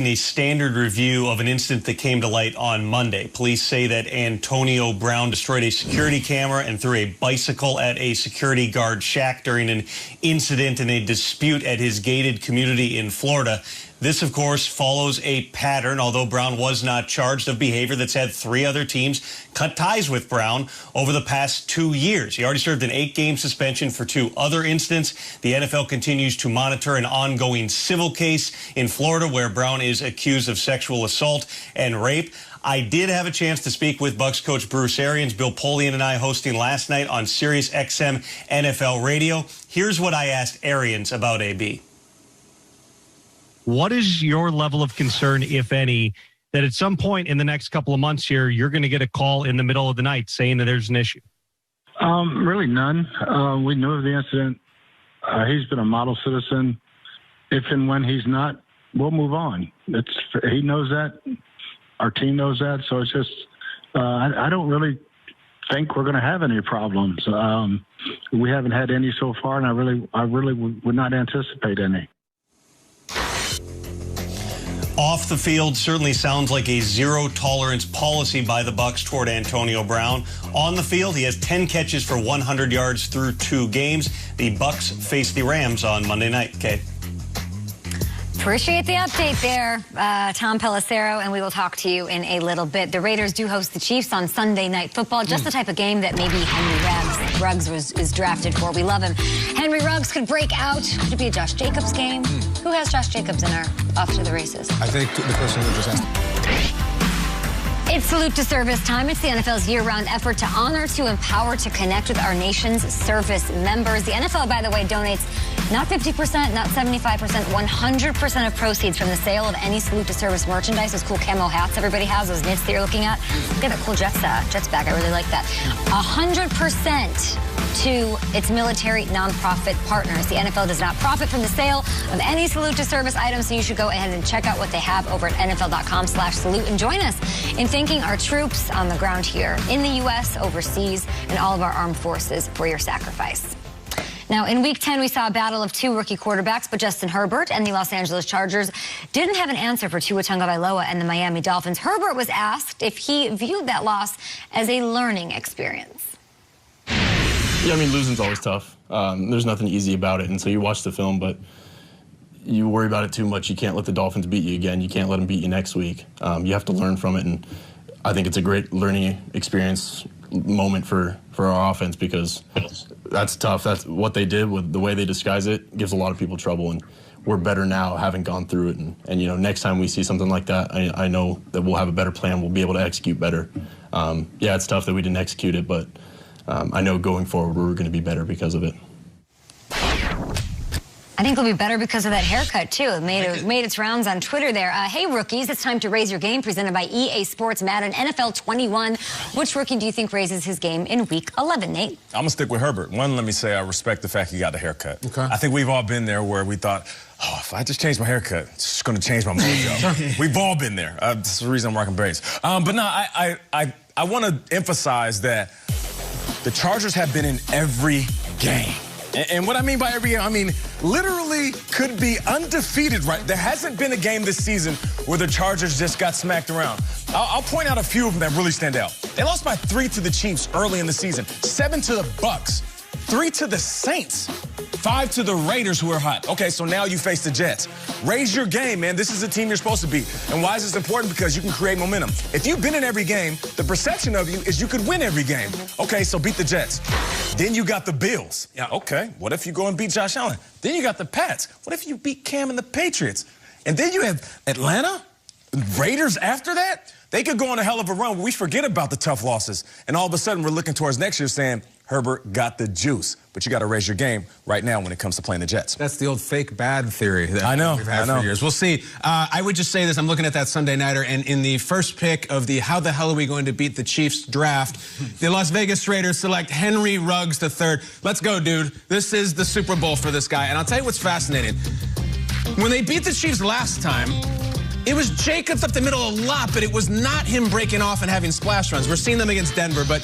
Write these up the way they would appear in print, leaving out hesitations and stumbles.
A standard review of an incident that came to light on Monday. Police say that Antonio Brown destroyed a security camera and threw a bicycle at a security guard shack during an incident in a dispute at his gated community in Florida. This, of course, follows a pattern, although Brown was not charged, of behavior that's had 3 other teams cut ties with Brown over the past 2 years. He already served an 8-game suspension for 2 other incidents. The NFL continues to monitor an ongoing civil case in Florida where Brown is accused of sexual assault and rape. I did have a chance to speak with Bucs coach Bruce Arians, Bill Polian and I hosting last night on Sirius XM NFL Radio. Here's what I asked Arians about AB. What is your level of concern, if any, that at some point in the next couple of months here, you're going to get a call in the middle of the night saying that there's an issue? Really none. We knew of the incident. He's been a model citizen. If and when he's not, we'll move on. He knows that. Our team knows that. So it's just, I don't really think we're going to have any problems. We haven't had any so far, and I really would not anticipate any. Off the field certainly sounds like a zero-tolerance policy by the Bucs toward Antonio Brown. On the field, he has 10 catches for 100 yards through 2 games. The Bucs face the Rams on Monday night. Kate. Appreciate the update there, Tom Pelissero, and we will talk to you in a little bit. The Raiders do host the Chiefs on Sunday Night Football, just the type of game that maybe Henry Ruggs is drafted for. We love him. Henry Ruggs could break out. Could it be a Josh Jacobs game? Who has Josh Jacobs in our off to the races? I think the person who just asked. It's Salute to Service time. It's the NFL's year-round effort to honor, to empower, to connect with our nation's service members. The NFL, by the way, donates not 50%, not 75%, 100% of proceeds from the sale of any Salute to Service merchandise. Those cool camo hats everybody has, those knits that you're looking at. Look at that cool Jets bag. I really like that. 100% to its military nonprofit partners. The NFL does not profit from the sale of any Salute to Service items, so you should go ahead and check out what they have over at NFL.com/salute and join us in thanking our troops on the ground here in the U.S., overseas, and all of our armed forces for your sacrifice. Now, in Week 10, we saw a battle of 2 rookie quarterbacks, but Justin Herbert and the Los Angeles Chargers didn't have an answer for Tua Tagovailoa and the Miami Dolphins. Herbert was asked if he viewed that loss as a learning experience. Yeah, I mean, losing's always tough. There's nothing easy about it, and so you watch the film, but you worry about it too much. You can't let the Dolphins beat you again. You can't let them beat you next week. You have to learn from it, and I think it's a great learning experience moment for our offense because that's tough. That's what they did with the way they disguise it gives a lot of people trouble, and we're better now having gone through it. And you know, next time we see something like that, I know that we'll have a better plan. We'll be able to execute better. Yeah, it's tough that we didn't execute it, but I know going forward we're going to be better because of it. I think it'll be better because of that haircut, too. It made its rounds on Twitter there. Hey, rookies, it's time to raise your game, presented by EA Sports Madden NFL 21. Which rookie do you think raises his game in Week 11, Nate? I'm going to stick with Herbert. One, let me say I respect the fact he got the haircut. Okay. I think we've all been there where we thought, oh, if I just change my haircut, it's just going to change my mojo. We've all been there. That's the reason I'm rocking braids. But no, I want to emphasize that the Chargers have been in every game. And what I mean by every game, I mean literally could be undefeated, right? There hasn't been a game this season where the Chargers just got smacked around. I'll point out a few of them that really stand out. They lost by 3 to the Chiefs early in the season, 7 to the Bucs, 3 to the Saints, 5 to the Raiders, who are hot. Okay, so now you face the Jets. Raise your game, man. This is the team you're supposed to beat. And why is this important? Because you can create momentum. If you've been in every game, the perception of you is you could win every game. Okay, so beat the Jets. Then you got the Bills. Yeah, okay, what if you go and beat Josh Allen? Then you got the Pats. What if you beat Cam and the Patriots? And then you have Atlanta, Raiders after that? They could go on a hell of a run where we forget about the tough losses. And all of a sudden, we're looking towards next year saying, Herbert got the juice. But you got to raise your game right now when it comes to playing the Jets. That's the old fake bad theory that we've had for years. We'll see. I would just say this. I'm looking at that Sunday Nighter, and in the first pick of the how the hell are we going to beat the Chiefs draft, the Las Vegas Raiders select Henry Ruggs III. Let's go, dude. This is the Super Bowl for this guy. And I'll tell you what's fascinating. When they beat the Chiefs last time, It was Jacobs up the middle a lot, but it was not him breaking off and having splash runs. We're seeing them against Denver, but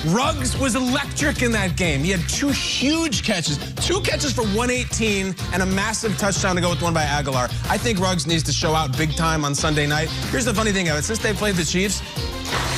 Ruggs was electric in that game. He had 2 huge catches, 2 catches for 118 and a massive touchdown to go with one by Aguilar. I think Ruggs needs to show out big time on Sunday night. Here's the funny thing of it. Since they played the Chiefs,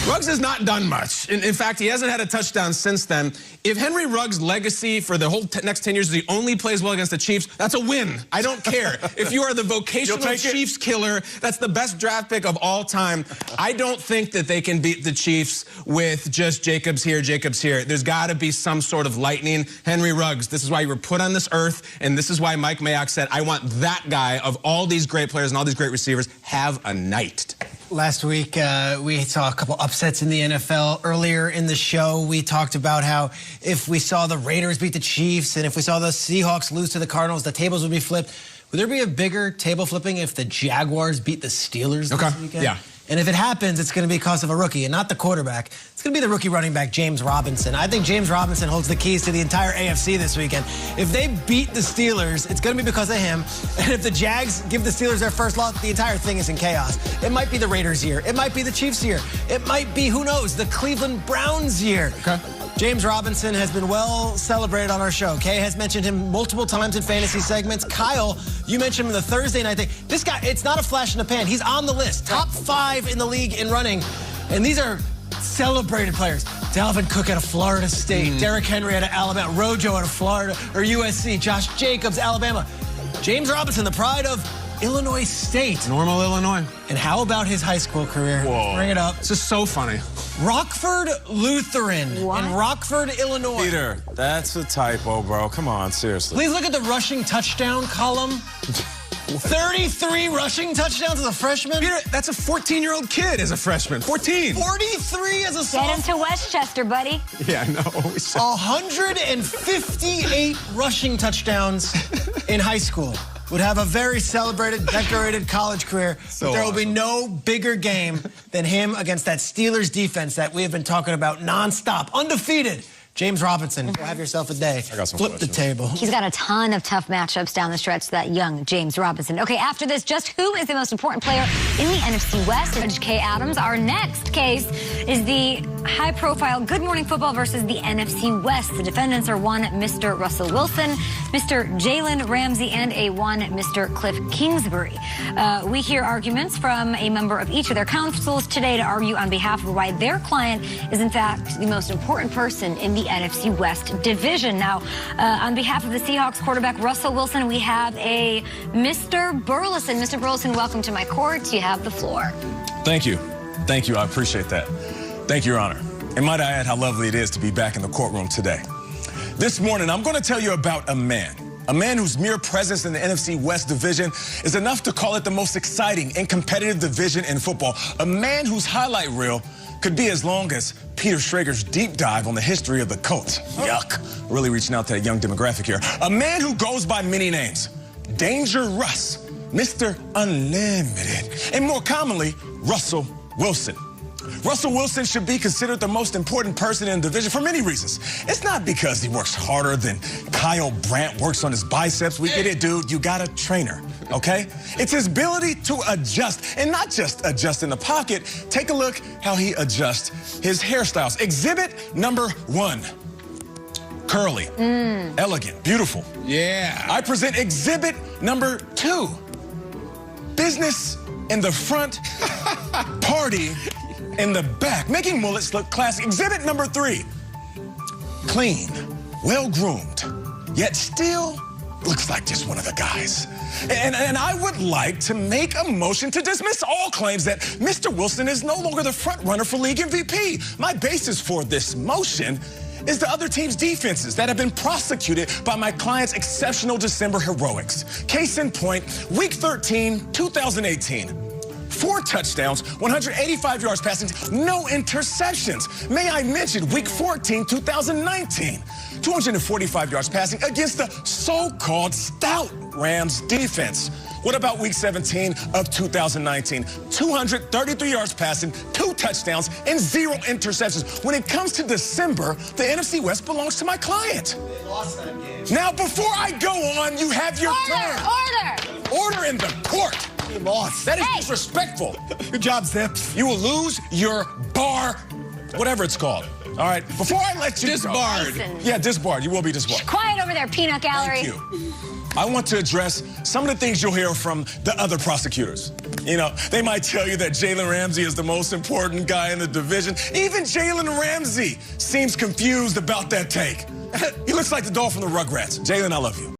Ruggs has not done much. In fact, he hasn't had a touchdown since then. If Henry Ruggs' legacy for the whole next 10 years is he only plays well against the Chiefs, that's a win. I don't care. If you are the vocational Chiefs killer, that's the best draft pick of all time. I don't think that they can beat the Chiefs with just Jacobs here, Jacobs here. There's got to be some sort of lightning. Henry Ruggs, this is why you were put on this earth, and this is why Mike Mayock said, I want that guy of all these great players and all these great receivers, have a night. Last week, we saw a couple upsets in the NFL. Earlier in the show, we talked about how if we saw the Raiders beat the Chiefs and if we saw the Seahawks lose to the Cardinals, the tables would be flipped. Would there be a bigger table flipping if the Jaguars beat the Steelers this weekend? Yeah. And if it happens, it's going to be because of a rookie and not the quarterback. It's going to be the rookie running back, James Robinson. I think James Robinson holds the keys to the entire AFC this weekend. If they beat the Steelers, it's going to be because of him. And if the Jags give the Steelers their first loss, the entire thing is in chaos. It might be the Raiders' year. It might be the Chiefs' year. It might be, who knows, the Cleveland Browns' year. Okay. James Robinson has been well celebrated on our show. Kay has mentioned him multiple times in fantasy segments. Kyle, you mentioned him in the Thursday night thing. This guy, it's not a flash in the pan. He's on the list. Top 5 in the league in running. And these are celebrated players. Dalvin Cook out of Florida State. Derrick Henry out of Alabama. Rojo out of Florida or USC. Josh Jacobs, Alabama. James Robinson, the pride of Illinois State. Normal Illinois. And how about his high school career? Whoa. Bring it up. This is so funny. Rockford Lutheran in Rockford, Illinois. Peter, that's a typo, bro. Come on, seriously. Please look at the rushing touchdown column. 33 rushing touchdowns as a freshman. Peter, that's a 14-year-old kid as a freshman. 14. 43 as a sophomore. Get him to Westchester, buddy. Yeah, I know. 158 rushing touchdowns in high school. Would have a very celebrated, decorated college career. But there will be no bigger game than him against that Steelers defense that we have been talking about nonstop. Undefeated. James Robinson, go have yourself a day. I got some Flip questions. the table. He's got a ton of tough matchups down the stretch, that young James Robinson. Okay, after this, just who is the most important player in the NFC West? Judge Kay Adams. Our next case is the high-profile Good Morning Football versus the NFC West. The defendants are one Mr. Russell Wilson, Mr. Jalen Ramsey, and a one Mr. Cliff Kingsbury. We hear arguments from a member of each of their counsels today to argue on behalf of why their client is, in fact, the most important person in the NFC West division. Now, on behalf of the Seahawks quarterback Russell Wilson, we have a Mr. Burleson. Mr. Burleson, welcome to my court. You have the floor. Thank you. Thank you. I appreciate that. Thank you, Your Honor. And might I add how lovely it is to be back in the courtroom today. This morning, I'm going to tell you about a man whose mere presence in the NFC West division is enough to call it the most exciting and competitive division in football. A man whose highlight reel could be as long as Peter Schrager's deep dive on the history of the Colts. Yuck. Really reaching out to that young demographic here. A man who goes by many names. Danger Russ, Mr. Unlimited, and more commonly, Russell Wilson. Russell Wilson should be considered the most important person in the division for many reasons. It's not because he works harder than Kyle Brandt works on his biceps. We get it, dude. You got a trainer, okay? It's his ability to adjust, and not just adjust in the pocket. Take a look how he adjusts his hairstyles. Exhibit number 1. Curly, elegant, beautiful. Yeah. I present exhibit number 2. Business in the front, party in the back, making mullets look classy. Exhibit number 3. Clean, well-groomed, yet still looks like just one of the guys. And I would like to make a motion to dismiss all claims that Mr. Wilson is no longer the front runner for league MVP. My basis for this motion is the other team's defenses that have been prosecuted by my client's exceptional December heroics. Case in point, week 13, 2018. 4 touchdowns, 185 yards passing, no interceptions. May I mention week 14, 2019, 245 yards passing against the so-called stout Rams defense. What about week 17 of 2019? 233 yards passing, 2 touchdowns, and 0 interceptions. When it comes to December, the NFC West belongs to my client. They lost that game. Now, before I go on, you have your turn. Order! Order in the court. loss. That is disrespectful. Good job, Zips. You will lose your bar, whatever it's called. All right, before I let you Disbarred. Listen. Yeah, disbarred. You will be disbarred. Quiet over there, peanut gallery. Thank you. I want to address some of the things you'll hear from the other prosecutors. You know, they might tell you that Jalen Ramsey is the most important guy in the division. Even Jalen Ramsey seems confused about that take. He looks like the doll from the Rugrats. Jalen, I love you.